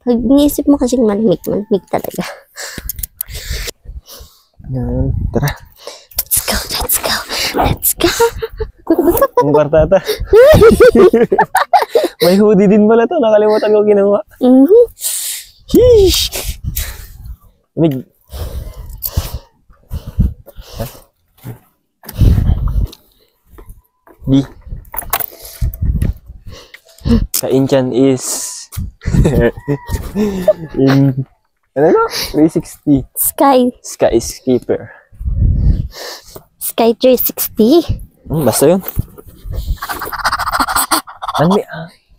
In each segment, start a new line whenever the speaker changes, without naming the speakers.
Iniisip mo kasing malamig talaga.
Yan, tara.
Let's go. Let's go.
Ang kwartata. May hoodie din pala to. Nakalimutan ko ginawa. Sheesh! Mig. Di. Sa Inchan is in ano? 360. Sky skipper.
Sky 360.
Basta yun. Ano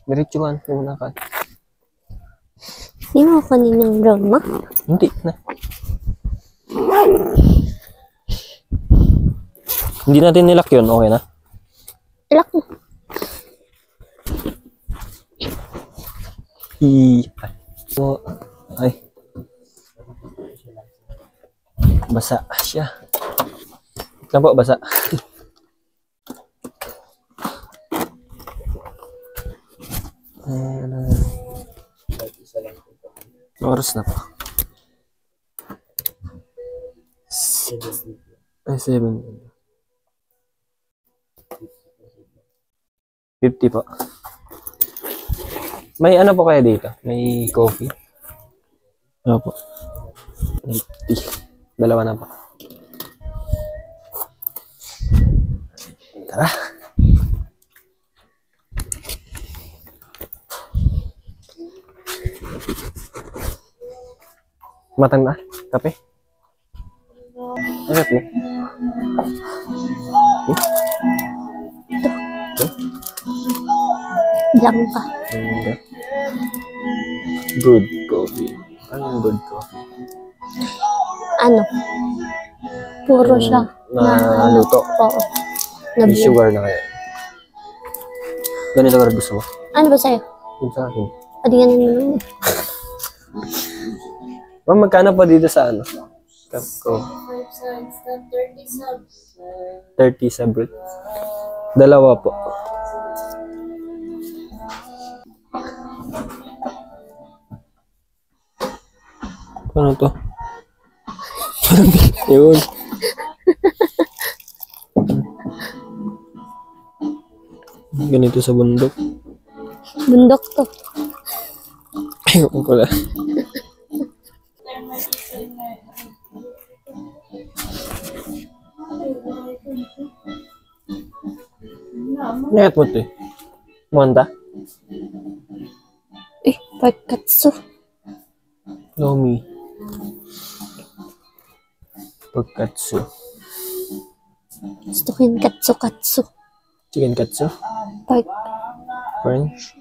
diretsuhan ko muna ka.
Hindi mo kaninang brown mo?
Hindi na. Hindi natin nilock yun. Okay na?
Lock mo.
Ay. Basa siya. Lang po, basa. Oras na po. Ay, 7. 50 po. May ano po kaya dito? May coffee? Ano po? 50. Dalawa na po. Tara. Matang na? Kape? Ay, kape?
Langka.
Good coffee. Anong good coffee?
Ano? Puro siya.
Na luto?
Oo.
May sugar na kaya. Ganito ka gusto mo?
Ano ba sa'yo?
Yung sa akin.
Pwede nga naman.
Ma'am, magkano pa dito sa ano? Cup ko. 30 sa brut. Dalawa po. Ano to? Yun. Ganito sa bundok.
Bundok to.
Ayoko pala. Ngayon mo ito eh. Monta?
Pagkatsu.
Lomi. Pagkatsu.
Gusto ko yung katsu-katsu.
Chicken katsu? French?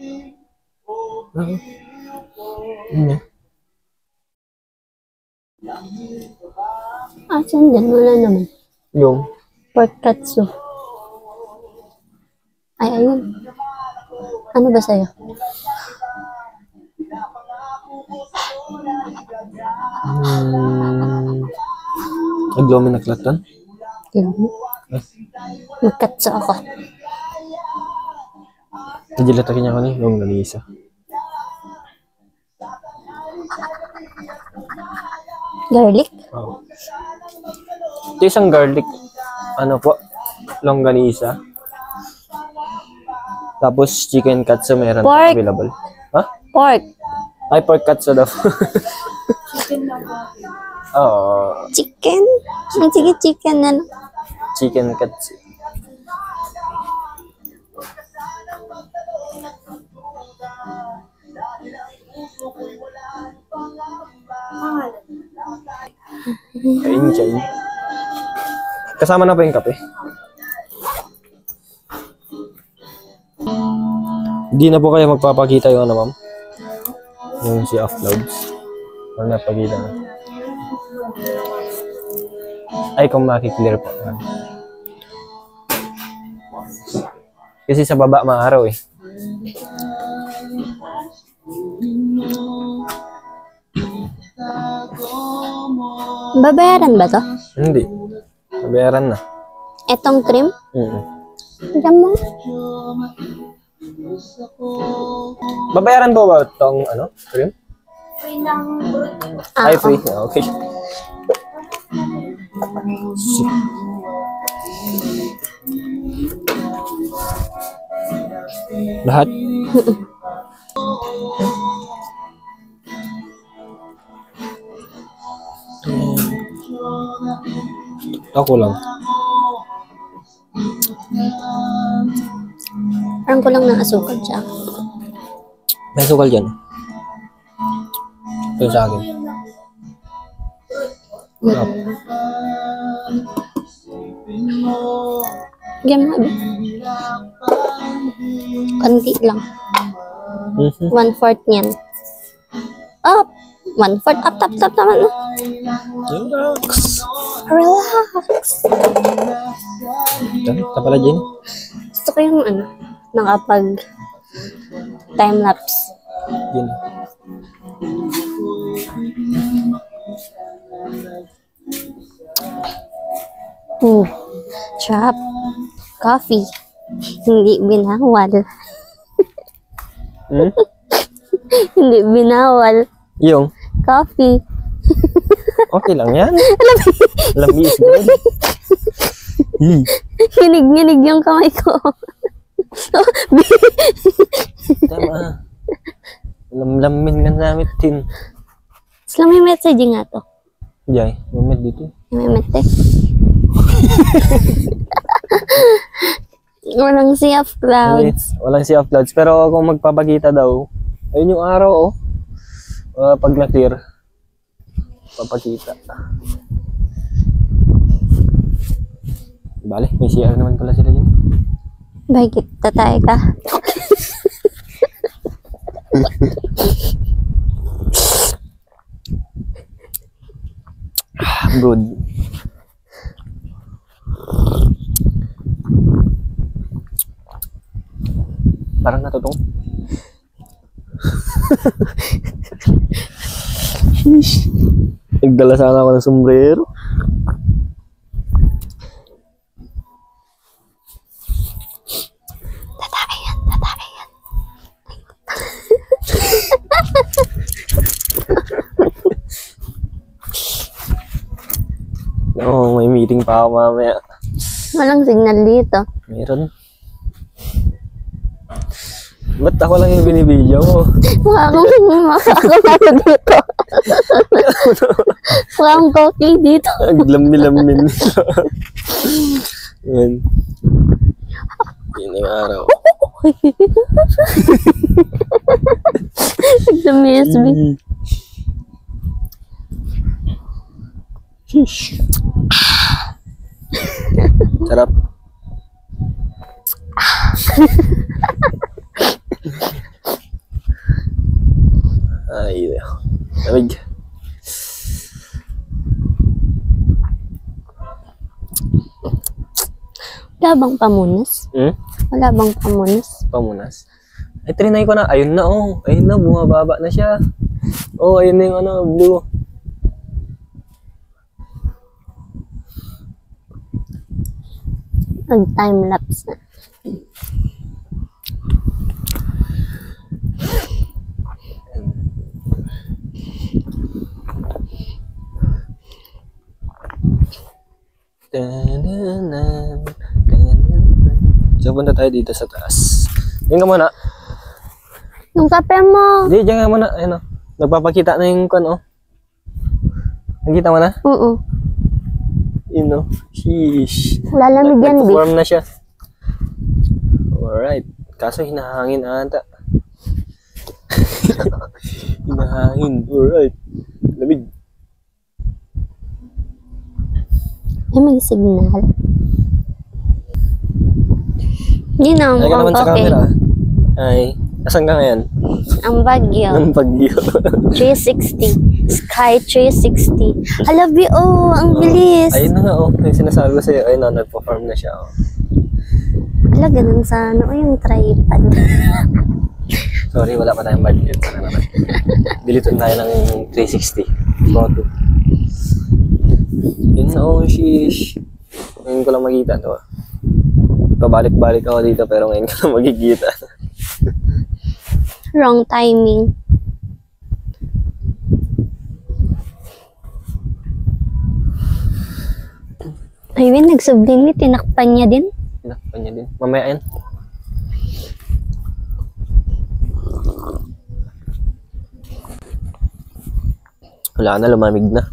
Asan din? Wala naman.
Yung?
Pork katsu. Ay, ayun. Ano ba sa'yo?
Naglomi na klatan?
Magkatsu ako.
Najilatakin niya ko ni yung nalisa.
Garlic?
Oh. Ito isang garlic. Ano po? Longganisa. Tapos chicken katsu meron
Pork.
Available. Ha?
Pork.
Ay, pork katsu daw. Oo.
Chicken? Sige, chicken na lang.
Chicken katsu. Kain siya. Kasama na po yung kape. Hindi na po kayo magpapakita yung ano, ma'am? Yung si uploads. Ang napakita na. Ay, kung makiklear po. Kasi sa baba maaraw eh.
Babayaran ba to?
Hindi. Babayaran na.
Etong cream? Diyan mo.
Babayaran po ba itong ano? Cream? Ay,
Oo.
free. Okay. Lahat? Ako lang.
Parang kulang ng asukal siya.
May sukal dyan. Ito sa akin. Up.
Diyan mo, abi. Kanti lang. 1/4 niyan. Up! 1/4. Up, tap, tap naman.
Relax.
Relax.
Ito pala dyan.
Gusto ko yung nakapag time-lapse.
Dyan.
Chop. Coffee. Hindi binawal.
Hmm?
Hindi binawal.
Yung?
Coffee.
Okay lang yan. Lami is good.
Hinig-nginig yung kamay ko.
Tama. Lamlamin nga namin tin.
Sila may message nga to.
Jay, mamit dito.
May message. Walang sea of clouds.
Walang sea of clouds. Pero kung magpapakita daw, ayun yung araw, oh. Pag na-clear, papakita. Bale, may CR naman pala sila dyan.
Bakit? Tatay ka?
Brood. Parang natutong. Sheesh. Nagdala sana ako ng sombrero.
Tatay yan. Tatay yan.
Oo, may meeting pa ako mamaya.
Walang signal dito.
Meron. Ba't ako lang yung binibidyo mo?
Mukha akong dito. Mukha akong cocky dito.
Naglambi-lambi nila. Yan. Yun yung araw.
Nagdamisb.
Sheesh. Sarap. Ay, lamig.
Wala bang pamunas? Wala bang pamunas?
Pamunas. Ay, trinay ko na. Ayun na, oh. Ayun na, bumababa na siya. Oh, ayun na yung blue.
Nag-time-lapse na.
So, punta tayo dito sa taas. Yan ka muna.
Yung kape mo.
Hindi, dyan ka muna. Ayun, oh. Nagpapakita na yung kan, oh. Nakita mo na?
Oo.
Yun, oh. Sheesh.
Lalamig yan, Bi.
Nag-perform na siya. Alright. Kaso hinahangin ata. Hinahangin. Alright. Lamig.
Ay, may signal. Hindi na,
Ay ka
mukhang
naman sa
okay.
camera. Ay. Asan ka ngayon?
Ang Baguio.
Ang Baguio.
360. Sky 360. Hala, Bi, oh, ang bilis.
Ayun na nga, oh. Yung sinasabi ko sa'yo, ayun na, nag-perform na siya, oh.
Hala, ganun sa yung tripod.
Sorry, wala pa tayong budget. Sana naman. Diliton tayo ng 360. Photo. Yun na, oh, sheesh. Ngayon ko lang makita to, ah. Pabalik-balik ako dito, pero ngayon ko lang magkikita.
Wrong timing. Ayun, nagsublim tinakpan niya din.
Tinakpan niya din. Mamaya yan. Wala na, lumamig na.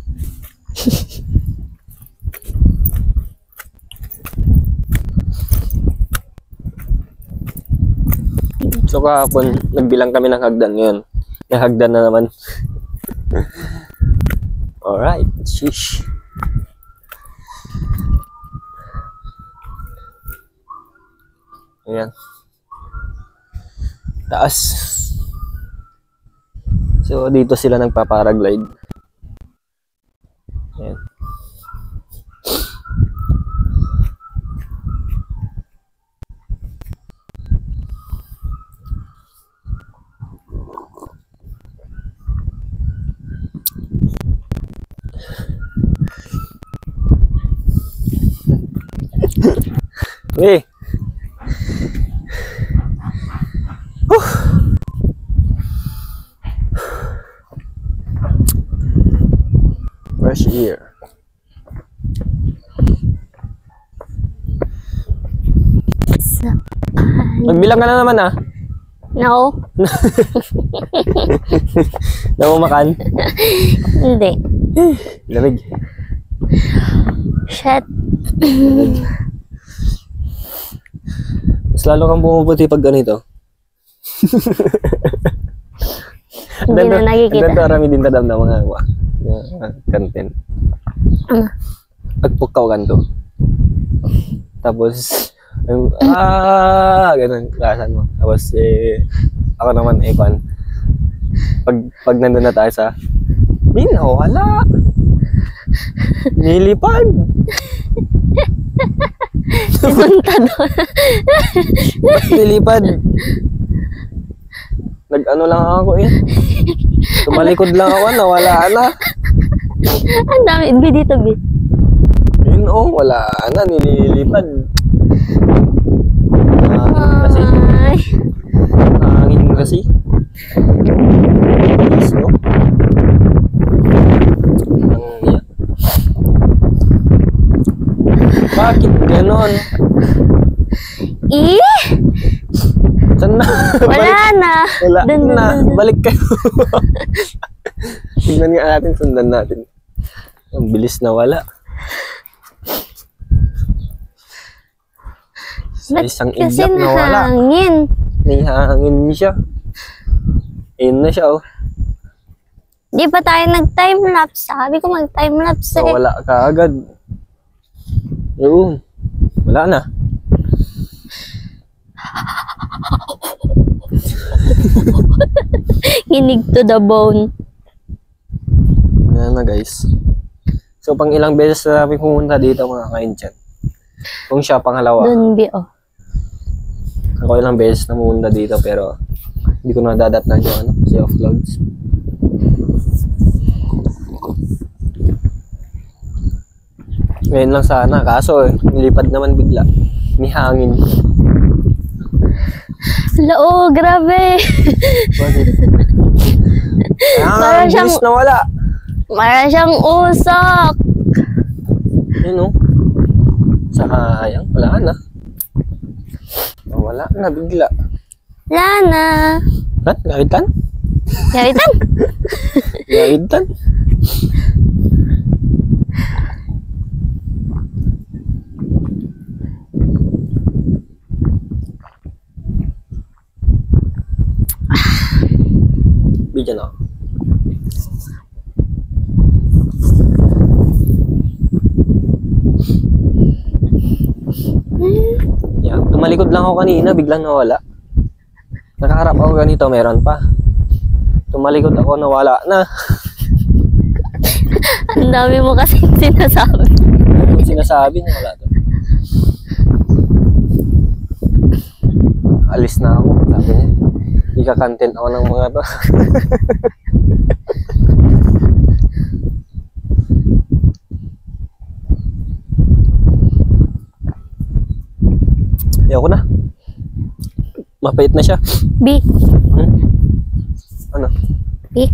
So kahapon, nagbilang kami ng hagdan ngayon. May hagdan na naman. Alright, sheesh. Ayan. Taas. So dito sila nagpa-paraglide. Ayan. Hey. Fresh air. Magbilang ka na naman ah.
No.
Namumakan?
Hindi.
Lamig.
Shit.
Mas lalo kang bumubuti pag ganito.
Hindi na nakikita.
Ganito arami din tadam na mga content.
Ano?
Pagpukaw kanto. Tapos, ganun, kasan mo. Tapos, ako naman, pan. Pag nandun na tayo sa, wala. Nilipad.
Punta doon.
Nilipad. Nag-ano lang ako eh. Tumalikod lang ako, nawala na.
Ang dami, B dito, B.
Yun wala na, nililipad. Kasi,
Ay.
hangin kasi. So, bakit ganon? Saan na?
Wala na.
Wala
Dun.
na. Balik kayo. Tignan nga natin, sundan natin. Ang bilis na wala. Sa isang
Kasi
iglap na wala.
nahangin.
Nahihangin siya. Ayun na siya
Di pa tayo nag-time-lapse. Sabi ko mag-time-lapse eh.
Wala ka agad. Yun. Wala na.
Hinig to the bone.
Yan na guys. So pang ilang beses na namin pumunta dito mga ka-enchant. Kung siya pangalawa.
Doon, B, oh.
Ako ilang beses na pumunta dito pero hindi ko nadadatnan yung Sea of Clouds. Ngayon lang sana, kaso nilipad naman bigla. Ni hangin.
Oo, grabe.
Bakit?
Parang siyang-
bilis na wala.
Para siyang usok.
Yun sayang, wala na. Wala na bigla.
Lana.
Gawitan?
Gawitan?
Gawitan? Bigyan ako. Yan. Tumalikod lang ako kanina, biglang nawala. Nakaharap ako ganito, meron pa. Tumalikod ako, nawala na.
Ang dami mo kasi sinasabi.
Yung sinasabi na wala to. Alis na ako, sabi niya. Ika-content ako ng mga to. Ayoko na. Mapait na siya.
B.
Ano?
B.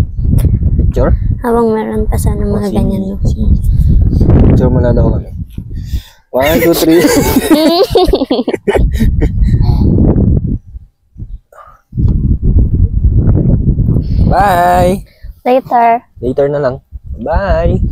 Picture?
Habang meron pa sana mga ganyan, no?
Picture muna daw kami. 1, 2, 3. Bye!
Later.
Later na lang. Bye!